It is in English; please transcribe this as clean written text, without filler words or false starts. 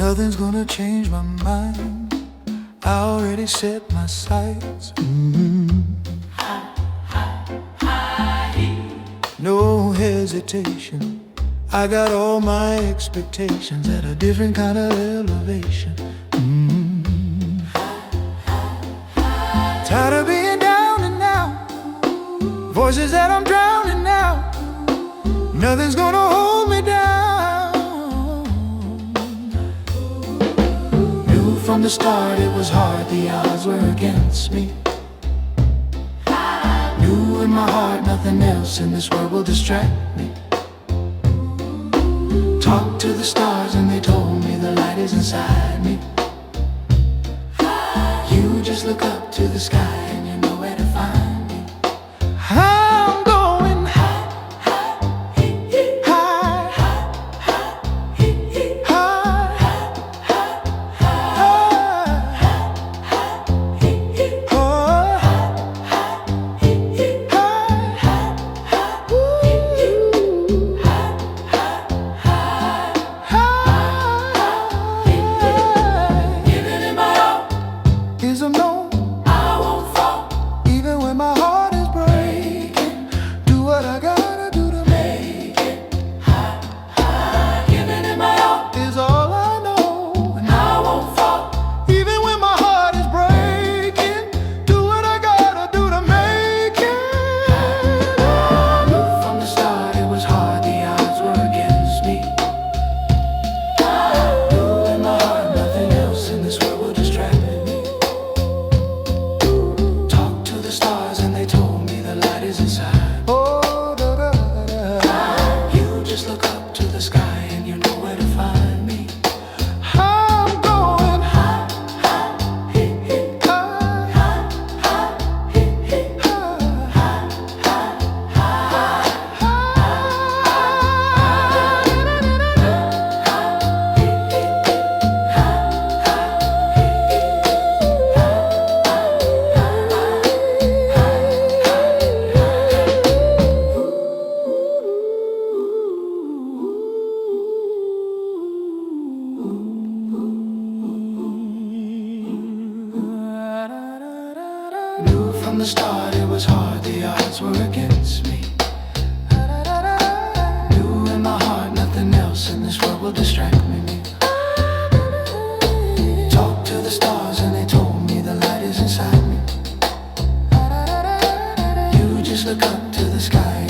Nothing's gonna change my mind. I already set my sights. No hesitation. I got all my expectations at a different kind of elevation. Tired of being down and out, voices that I'm drowning out. Nothing's gonna hold me down. Knew from the start it was hard, the odds were against me. Knew in my heart nothing else in this world will distract me. Talked to the stars and they told me the light is inside me. You just look up to the sky and you know where to find me. I'm going high, high, high, is a no. I won't fall, even when my heart is breaking. Do what I gotta do to make it. High, high, giving it my all is all I know. And I won't fall, even when my heart is breaking. Do what I gotta do to make it. I knew from the start it was hard, the odds were against me. I knew in my heart nothing else in this world will distract me. Inside. Oh, da, da, da, da. You just look up to the sky and you know where to find me. I'm going high, high, hee, hee, high, high, high, hee, hee, high, high, high, high, Knew from the start it was hard, the odds were against me. Knew in my heart nothing else in this world will distract me. Talked to the stars and they told me the light is inside me. You just look up to the sky